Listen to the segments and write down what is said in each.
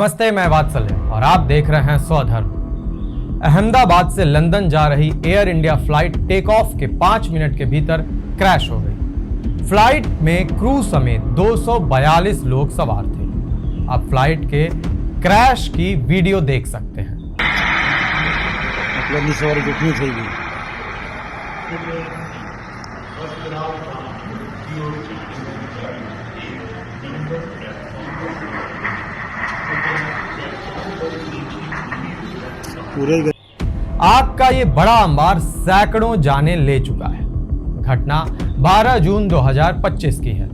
नमस्ते, मैं वात्सल्य और आप देख रहे हैं स्वधर्म। अहमदाबाद से लंदन जा रही Air India flight take off के 5 मिनट के भीतर क्रैश हो गई। फ्लाइट में क्रू समेत 242 लोग सवार थे। आप फ्लाइट के क्रैश की वीडियो देख सकते हैं। आग का ये बड़ा अंबार सैकड़ों जानें ले चुका है। घटना 12 जून 2025 की है।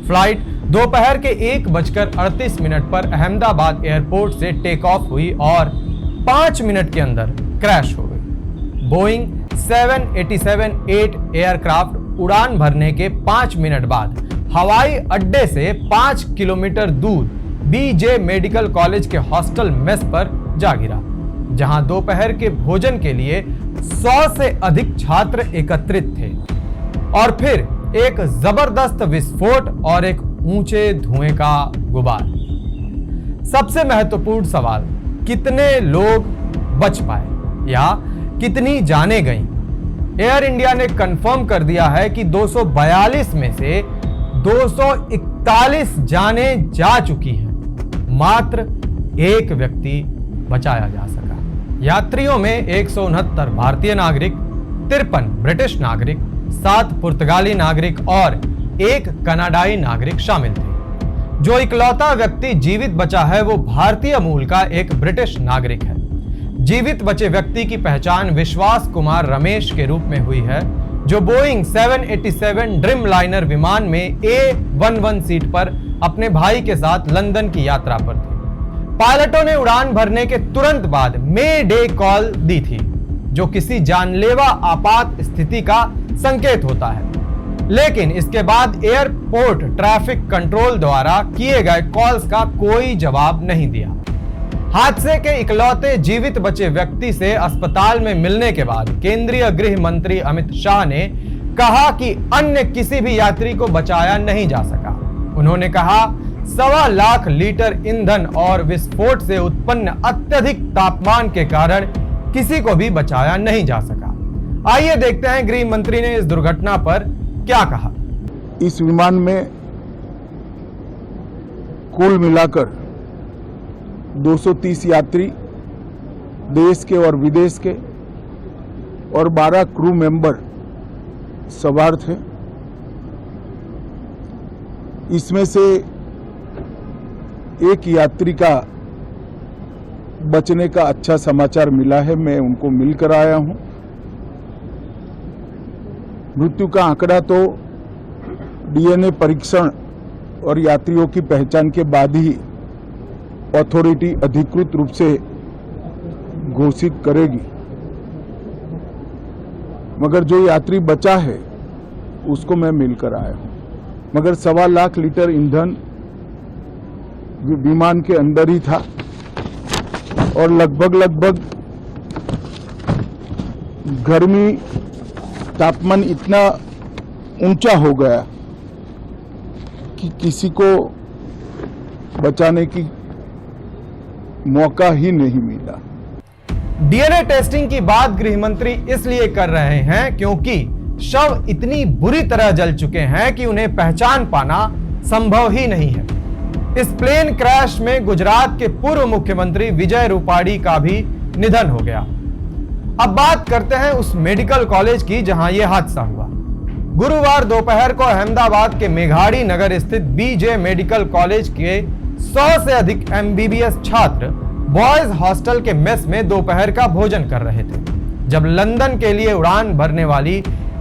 फ्लाइट दोपहर के 1:38 पर अहमदाबाद एयरपोर्ट से टेक ऑफ हुई और 5 मिनट के अंदर क्रैश हो गई। बोइंग 787-8 एयरक्राफ्ट उड़ान भरने के 5 मिनट बाद हवाई अड्डे से 5 किलोमीटर दूर बीजे मेडिकल कॉलेज के हॉस्टल मेस पर जा गिरा, जहां दोपहर के भोजन के लिए 100 से अधिक छात्र एकत्रित थे। और फिर एक जबरदस्त विस्फोट और एक ऊंचे धुएं का गुबार। सबसे महत्वपूर्ण सवाल, कितने लोग बच पाए या कितनी जानें गईं? एयर इंडिया ने कंफर्म कर दिया है कि 242 में से 241 जानें जा चुकी हैं। मात्र एक व्यक्ति बचाया जा सका। यात्रियों में 169 भारतीय नागरिक, 53 ब्रिटिश नागरिक, 7 पुर्तगाली नागरिक और 1 कनाडाई नागरिक शामिल थे। जो इकलौता व्यक्ति जीवित बचा है वो भारतीय मूल का एक ब्रिटिश नागरिक है। जीवित बचे व्यक्ति की पहचान विश्वास कुमार रमेश के रूप में हुई है, जो बोइंग 787 ड्रीम लाइनर विमान में A11 सीट पर अपने भाई के साथ लंदन की यात्रा पर थे। पायलटों ने उड़ान भरने के तुरंत बाद मे डे कॉल दी थी, जो किसी जानलेवा आपात स्थिति का संकेत होता है। लेकिन इसके बाद एयरपोर्ट ट्रैफिक कंट्रोल द्वारा किए गए कॉल्स का कोई जवाब नहीं दिया। हादसे के इकलौते जीवित बचे व्यक्ति से अस्पताल में मिलने के बाद केंद्रीय गृह मंत्री अमित शाह ने कहा कि अन्य किसी भी यात्री को बचाया नहीं जा सका। उन्होंने कहा, 1.25 लाख लीटर ईंधन और विस्फोट से उत्पन्न अत्यधिक तापमान के कारण किसी को भी बचाया नहीं जा सका। आइए देखते हैं गृह मंत्री ने इस दुर्घटना पर क्या कहा। इस विमान में कुल मिलाकर 230 यात्री देश के और विदेश के और 12 क्रू मेंबर सवार थे। इसमें से एक यात्री का बचने का अच्छा समाचार मिला है। मैं उनको मिलकर आया हूं। मृत्यु का आंकड़ा तो डीएनए परीक्षण और यात्रियों की पहचान के बाद ही अथॉरिटी अधिकृत रूप से घोषित करेगी। मगर जो यात्री बचा है उसको मैं मिलकर आया हूं। मगर 1.25 लाख लीटर ईंधन विमान के अंदर ही था और लगभग गर्मी तापमान इतना ऊंचा हो गया कि किसी को बचाने की मौका ही नहीं मिला। डीएनए टेस्टिंग की बात गृह मंत्री इसलिए कर रहे हैं क्योंकि शव इतनी बुरी तरह जल चुके हैं कि उन्हें पहचान पाना संभव ही नहीं है। इस प्लेन क्रैश में गुजरात के पूर्व मुख्यमंत्री विजय रूपाणी का भी निधन हो गया। अब बात करते हैं उस मेडिकल कॉलेज की जहां यह हादसा हुआ। गुरुवार दोपहर को अहमदाबाद के मेघाड़ी नगर स्थित बीजे मेडिकल कॉलेज के 100 से अधिक MBBS छात्र बॉयज हॉस्टल के मेस में दोपहर का भोजन कर रहे थे, जब लंदन के लिए उड़ान भरने वाली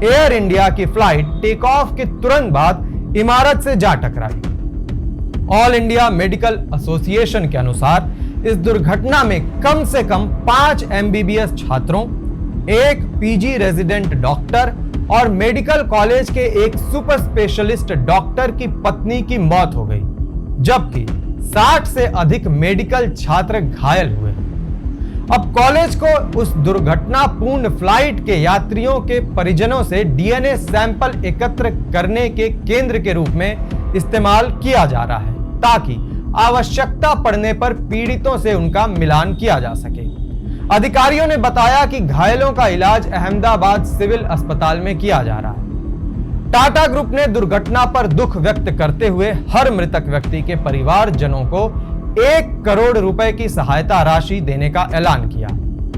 एयर इंडिया की फ्लाइट टेक ऑफ के तुरंत बाद इमारत से जा टकराई। ऑल इंडिया मेडिकल एसोसिएशन के अनुसार इस दुर्घटना में कम से कम 5 MBBS छात्रों, 1 PG रेजिडेंट डॉक्टर और मेडिकल कॉलेज के एक सुपर स्पेशलिस्ट डॉक्टर की पत्नी की मौत हो गई, जबकि 60 से अधिक मेडिकल छात्र घायल हुए। अब कॉलेज को उस दुर्घटनापूर्ण फ्लाइट के यात्रियों के परिजनों से डीएनए सैंपल एकत्र करने के केंद्र के रूप में इस्तेमाल किया जा रहा है, ताकि आवश्यकता पड़ने पर पीड़ितों से उनका मिलान किया जा सके। अधिकारियों ने बताया कि घायलों का इलाज अहमदाबाद सिविल अस्पताल में किया जा रहा है। टाटा ग्रुप ने दुर्घटना पर दुख व्यक्त करते हुए हर मृतक व्यक्ति के परिवारजनों को 1 करोड़ रुपए की सहायता राशि देने का ऐलान किया।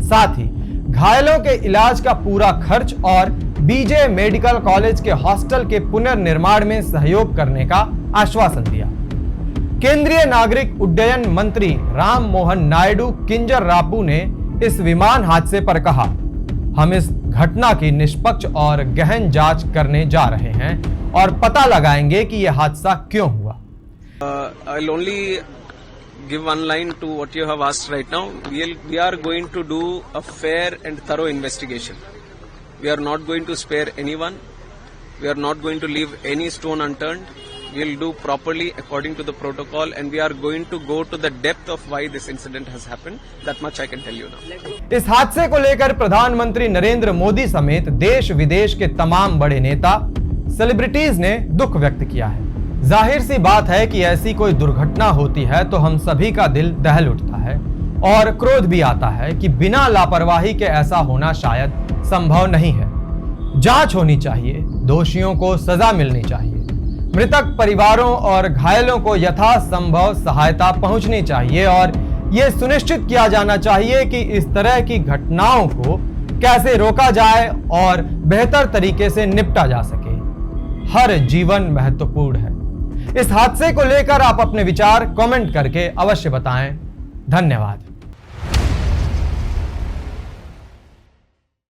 साथ ही घायलों के इलाज का पूरा खर्च और बीजे मेडिकल कॉलेज के हॉस्टल के पुनर्निर्माण में सहयोग करने का आश्वासन दिया। केंद्रीय नागरिक उड्डयन मंत्री राम मोहन नायडू किंजरापू ने इस विमान हादसे पर कहा, हम इस घटना की निष्पक्ष और गहन जांच करने जा रहे हैं और पता लगाएंगे कि यह हादसा क्यों हुआ। I'll only give one line to what you have asked right now. We are going to do a fair and thorough investigation. We are not going to spare anyone. We are not going to leave any stone unturned. We'll do properly according to the protocol, and we are going to go to the depth of why this incident has happened. That much I can tell you now. इस हादसे को लेकर प्रधानमंत्री नरेंद्र मोदी समेत देश विदेश के तमाम बड़े नेता, सेलिब्रिटीज ने दुख व्यक्त किया है। जाहिर सी बात है कि ऐसी कोई दुर्घटना होती है तो हम सभी का दिल दहल उठता है और क्रोध भी आता है कि बिना लापरवाही के ऐसा होना शायद संभव नहीं है। जांच होनी चाहिए, दोषियों को सजा मिलनी चाहिए, मृतक परिवारों और घायलों को यथासंभव सहायता पहुंचनी चाहिए और यह सुनिश्चित किया जाना चाहिए कि इस तरह की घटनाओं को कैसे रोका जाए और बेहतर तरीके से निपटा जा सके। हर जीवन महत्वपूर्ण है। इस हादसे को लेकर आप अपने विचार कमेंट करके अवश्य बताएं। धन्यवाद।